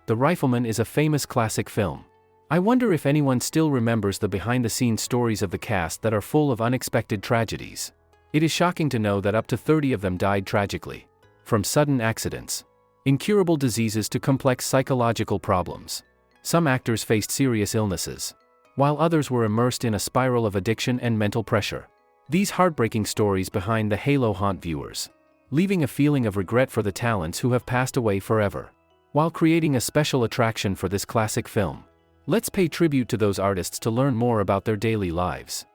The Rifleman is a famous classic film. I wonder if anyone still remembers the behind-the-scenes stories of the cast that are full of unexpected tragedies. It is shocking to know that up to 30 of them died tragically. From sudden accidents, incurable diseases to complex psychological problems. Some actors faced serious illnesses, while others were immersed in a spiral of addiction and mental pressure. These heartbreaking stories behind the halo haunt viewers, leaving a feeling of regret for the talents who have passed away forever. While creating a special attraction for this classic film, let's pay tribute to those artists to learn more about their daily lives.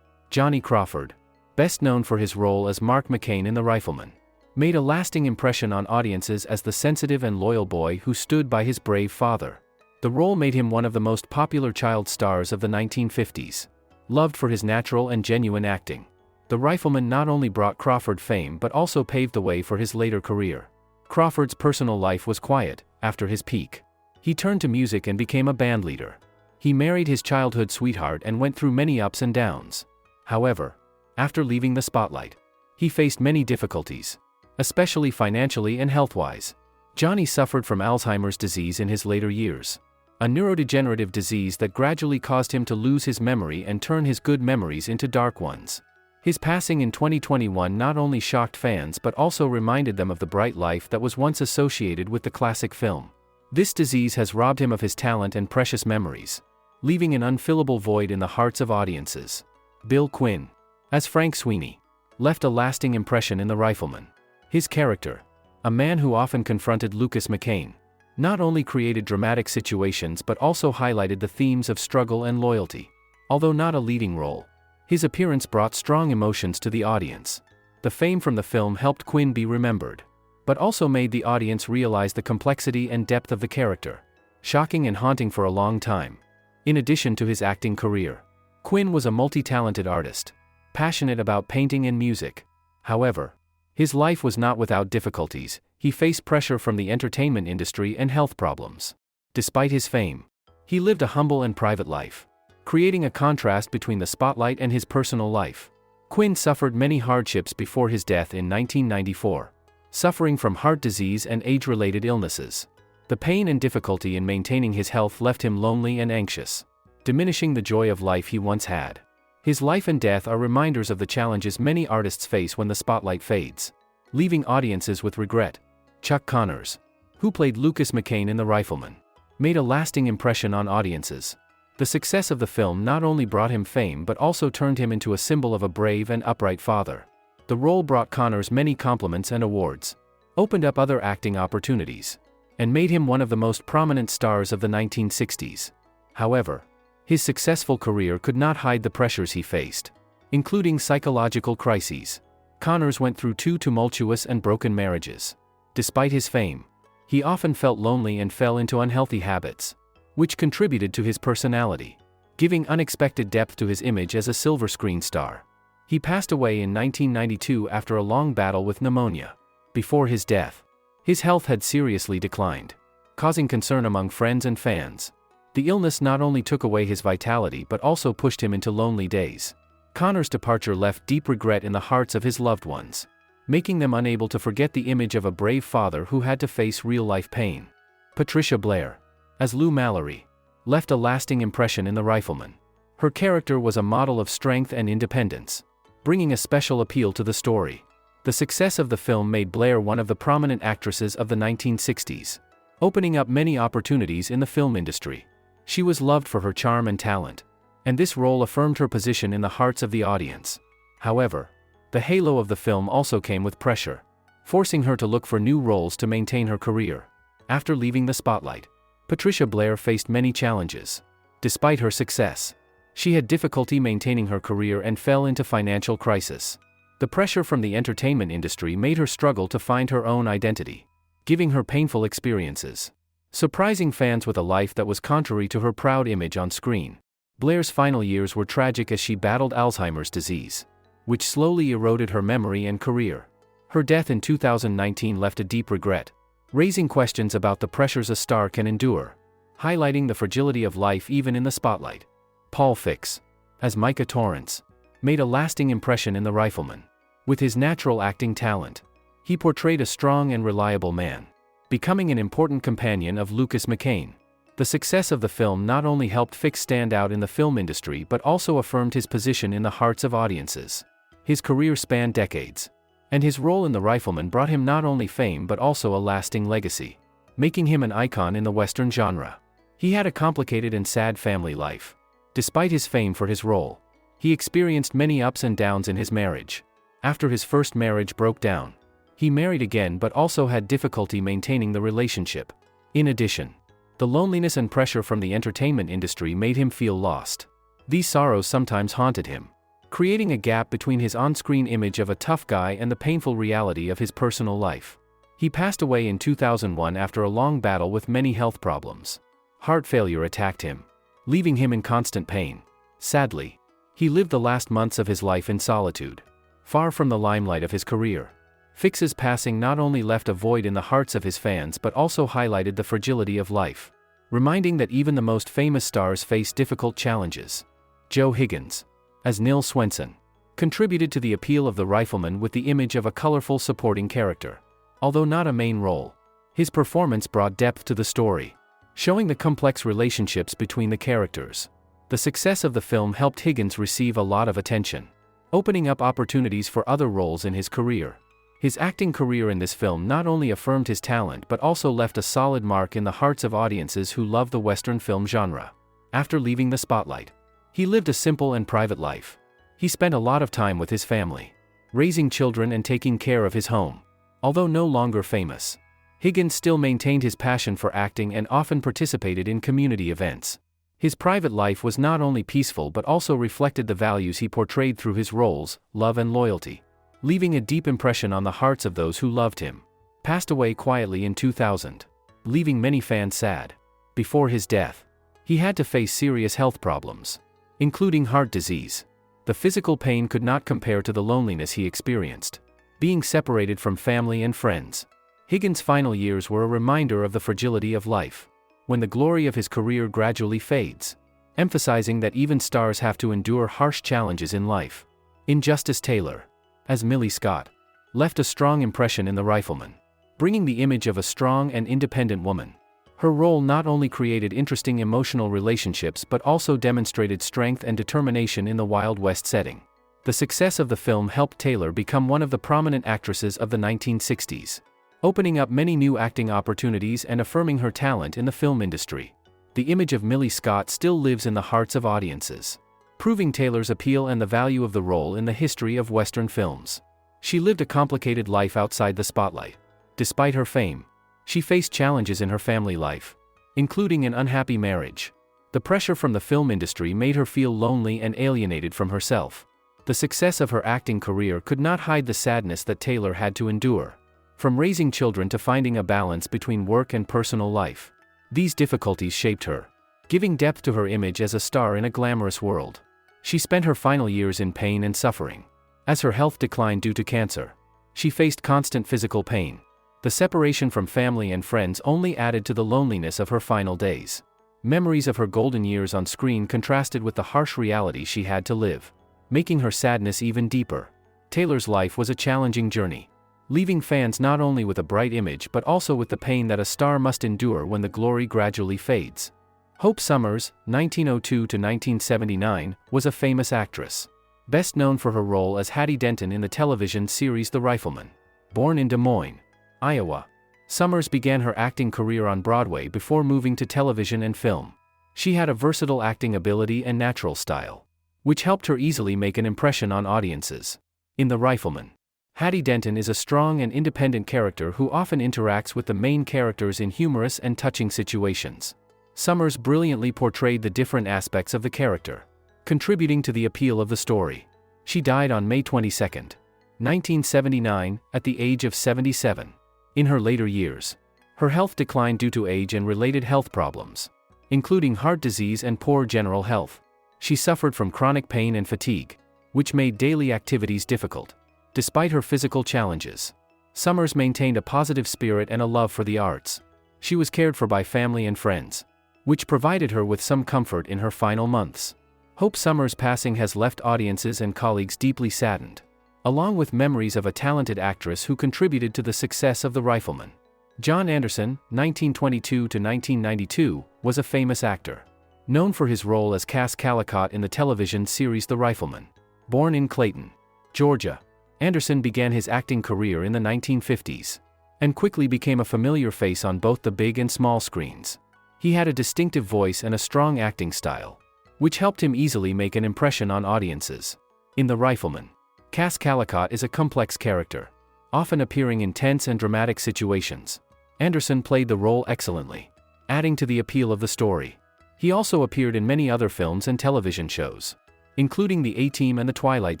Johnny Crawford, best known for his role as Mark McCain in The Rifleman, made a lasting impression on audiences as the sensitive and loyal boy who stood by his brave father. The role made him one of the most popular child stars of the 1950s. Loved for his natural and genuine acting, The Rifleman not only brought Crawford fame but also paved the way for his later career. Crawford's personal life was quiet. After his peak, he turned to music and became a bandleader. He married his childhood sweetheart and went through many ups and downs. However, after leaving the spotlight, he faced many difficulties, especially financially and health-wise. Johnny suffered from Alzheimer's disease in his later years, a neurodegenerative disease that gradually caused him to lose his memory and turn his good memories into dark ones. His passing in 2021 not only shocked fans but also reminded them of the bright life that was once associated with the classic film. This disease has robbed him of his talent and precious memories, leaving an unfillable void in the hearts of audiences. Bill Quinn, as Frank Sweeney, left a lasting impression in The Rifleman. His character, a man who often confronted Lucas McCain, not only created dramatic situations but also highlighted the themes of struggle and loyalty. Although not a leading role, his appearance brought strong emotions to the audience. The fame from the film helped Quinn be remembered, but also made the audience realize the complexity and depth of the character, shocking and haunting for a long time. In addition to his acting career, Quinn was a multi-talented artist, passionate about painting and music. However, his life was not without difficulties. He faced pressure from the entertainment industry and health problems. Despite his fame, he lived a humble and private life, creating a contrast between the spotlight and his personal life. Quinn suffered many hardships before his death in 1994, suffering from heart disease and age-related illnesses. The pain and difficulty in maintaining his health left him lonely and anxious, diminishing the joy of life he once had. His life and death are reminders of the challenges many artists face when the spotlight fades, leaving audiences with regret. Chuck Connors, who played Lucas McCain in The Rifleman, made a lasting impression on audiences. The success of the film not only brought him fame but also turned him into a symbol of a brave and upright father. The role brought Connors many compliments and awards, opened up other acting opportunities, and made him one of the most prominent stars of the 1960s. However, his successful career could not hide the pressures he faced, including psychological crises. Connors went through 2 tumultuous and broken marriages. Despite his fame, he often felt lonely and fell into unhealthy habits, which contributed to his personality, giving unexpected depth to his image as a silver screen star. He passed away in 1992 after a long battle with pneumonia. Before his death, his health had seriously declined, causing concern among friends and fans. The illness not only took away his vitality but also pushed him into lonely days. Connors' departure left deep regret in the hearts of his loved ones, making them unable to forget the image of a brave father who had to face real-life pain. Patricia Blair, as Lou Mallory, left a lasting impression in The Rifleman. Her character was a model of strength and independence, bringing a special appeal to the story. The success of the film made Blair one of the prominent actresses of the 1960s, opening up many opportunities in the film industry. She was loved for her charm and talent, and this role affirmed her position in the hearts of the audience. However, the halo of the film also came with pressure, forcing her to look for new roles to maintain her career. After leaving the spotlight, Patricia Blair faced many challenges. Despite her success, she had difficulty maintaining her career and fell into financial crisis. The pressure from the entertainment industry made her struggle to find her own identity, giving her painful experiences, surprising fans with a life that was contrary to her proud image on screen. Blair's final years were tragic as she battled Alzheimer's disease, which slowly eroded her memory and career. Her death in 2019 left a deep regret, raising questions about the pressures a star can endure, highlighting the fragility of life even in the spotlight. Paul Fix, as Micah Torrance, made a lasting impression in The Rifleman. With his natural acting talent, he portrayed a strong and reliable man, becoming an important companion of Lucas McCain. The success of the film not only helped Fix stand out in the film industry but also affirmed his position in the hearts of audiences. His career spanned decades, and his role in The Rifleman brought him not only fame but also a lasting legacy, making him an icon in the Western genre. He had a complicated and sad family life. Despite his fame for his role, he experienced many ups and downs in his marriage. After his first marriage broke down, he married again but also had difficulty maintaining the relationship. In addition, the loneliness and pressure from the entertainment industry made him feel lost. These sorrows sometimes haunted him, creating a gap between his on-screen image of a tough guy and the painful reality of his personal life. He passed away in 2001 after a long battle with many health problems. Heart failure attacked him, leaving him in constant pain. Sadly, he lived the last months of his life in solitude, far from the limelight of his career. Fix's passing not only left a void in the hearts of his fans but also highlighted the fragility of life, reminding that even the most famous stars face difficult challenges. Joe Higgins, as Nil Swenson, contributed to the appeal of The Rifleman with the image of a colorful supporting character. Although not a main role, his performance brought depth to the story, showing the complex relationships between the characters. The success of the film helped Higgins receive a lot of attention, opening up opportunities for other roles in his career. His acting career in this film not only affirmed his talent but also left a solid mark in the hearts of audiences who love the Western film genre. After leaving the spotlight, he lived a simple and private life. He spent a lot of time with his family, raising children and taking care of his home. Although no longer famous, Higgins still maintained his passion for acting and often participated in community events. His private life was not only peaceful but also reflected the values he portrayed through his roles, love and loyalty, leaving a deep impression on the hearts of those who loved him. Passed away quietly in 2000, leaving many fans sad. Before his death, he had to face serious health problems, including heart disease. The physical pain could not compare to the loneliness he experienced, being separated from family and friends. Higgins' final years were a reminder of the fragility of life, when the glory of his career gradually fades, emphasizing that even stars have to endure harsh challenges in life. Injustice Taylor, as Millie Scott, left a strong impression in The Rifleman, bringing the image of a strong and independent woman. Her role not only created interesting emotional relationships but also demonstrated strength and determination in the Wild West setting. The success of the film helped Taylor become one of the prominent actresses of the 1960s, opening up many new acting opportunities and affirming her talent in the film industry. The image of Millie Scott still lives in the hearts of audiences, proving Taylor's appeal and the value of the role in the history of Western films. She lived a complicated life outside the spotlight. Despite her fame, she faced challenges in her family life, including an unhappy marriage. The pressure from the film industry made her feel lonely and alienated from herself. The success of her acting career could not hide the sadness that Taylor had to endure, from raising children to finding a balance between work and personal life. These difficulties shaped her, giving depth to her image as a star in a glamorous world. She spent her final years in pain and suffering. As her health declined due to cancer, she faced constant physical pain. The separation from family and friends only added to the loneliness of her final days. Memories of her golden years on screen contrasted with the harsh reality she had to live, making her sadness even deeper. Taylor's life was a challenging journey, leaving fans not only with a bright image but also with the pain that a star must endure when the glory gradually fades. Hope Summers, 1902 to 1979, was a famous actress, best known for her role as Hattie Denton in the television series The Rifleman. Born in Des Moines, Iowa, Summers began her acting career on Broadway before moving to television and film. She had a versatile acting ability and natural style, which helped her easily make an impression on audiences. In The Rifleman, Hattie Denton is a strong and independent character who often interacts with the main characters in humorous and touching situations. Summers brilliantly portrayed the different aspects of the character, contributing to the appeal of the story. She died on May 22, 1979, at the age of 77. In her later years, her health declined due to age and related health problems, including heart disease and poor general health. She suffered from chronic pain and fatigue, which made daily activities difficult. Despite her physical challenges, Summers maintained a positive spirit and a love for the arts. She was cared for by family and friends, which provided her with some comfort in her final months. Hope Summers' passing has left audiences and colleagues deeply saddened, along with memories of a talented actress who contributed to the success of The Rifleman. John Anderson, 1922 to 1992, was a famous actor. Known for his role as Cass Callicott in the television series The Rifleman. Born in Clayton, Georgia, Anderson began his acting career in the 1950s and quickly became a familiar face on both the big and small screens. He had a distinctive voice and a strong acting style, which helped him easily make an impression on audiences. In The Rifleman, Cass Callicott is a complex character, often appearing in tense and dramatic situations. Anderson played the role excellently, adding to the appeal of the story. He also appeared in many other films and television shows, including The A-Team and The Twilight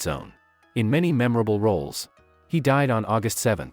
Zone, in many memorable roles. He died on August 7,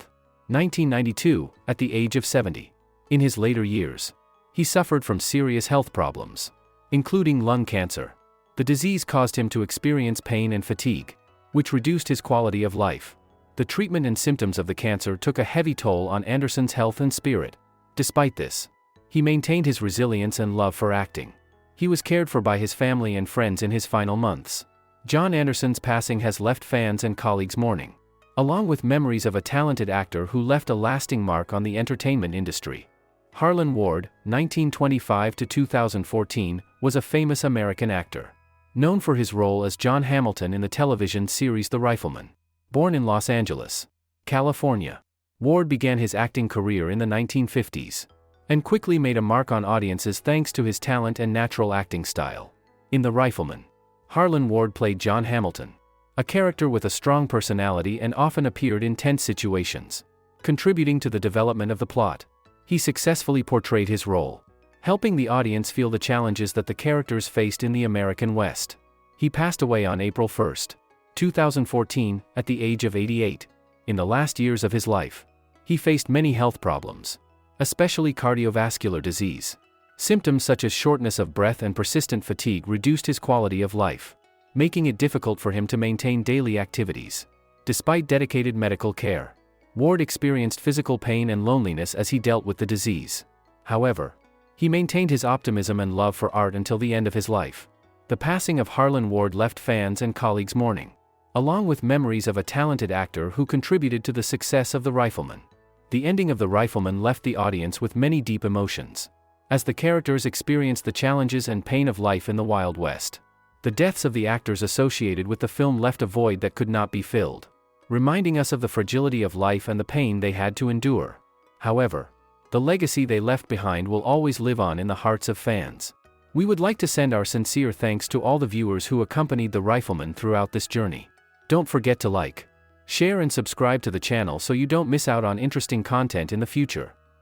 1992, at the age of 70. In his later years, he suffered from serious health problems, including lung cancer. The disease caused him to experience pain and fatigue, which reduced his quality of life. The treatment and symptoms of the cancer took a heavy toll on Anderson's health and spirit. Despite this, he maintained his resilience and love for acting. He was cared for by his family and friends in his final months. John Anderson's passing has left fans and colleagues mourning, along with memories of a talented actor who left a lasting mark on the entertainment industry. Harlan Ward, 1925 to 2014, was a famous American actor, known for his role as John Hamilton in the television series The Rifleman. Born in Los Angeles, California, Ward began his acting career in the 1950s and quickly made a mark on audiences thanks to his talent and natural acting style. In The Rifleman, Harlan Ward played John Hamilton, a character with a strong personality and often appeared in tense situations, contributing to the development of the plot. He successfully portrayed his role, helping the audience feel the challenges that the characters faced in the American West. He passed away on April 1, 2014, at the age of 88. In the last years of his life, he faced many health problems, especially cardiovascular disease. Symptoms such as shortness of breath and persistent fatigue reduced his quality of life, making it difficult for him to maintain daily activities. Despite dedicated medical care, Ward experienced physical pain and loneliness as he dealt with the disease. However, he maintained his optimism and love for art until the end of his life. The passing of Harlan Ward left fans and colleagues mourning, along with memories of a talented actor who contributed to the success of The Rifleman. The ending of The Rifleman left the audience with many deep emotions, as the characters experienced the challenges and pain of life in the Wild West. The deaths of the actors associated with the film left a void that could not be filled, reminding us of the fragility of life and the pain they had to endure. However, the legacy they left behind will always live on in the hearts of fans. We would like to send our sincere thanks to all the viewers who accompanied The Rifleman throughout this journey. Don't forget to like, share and subscribe to the channel so you don't miss out on interesting content in the future.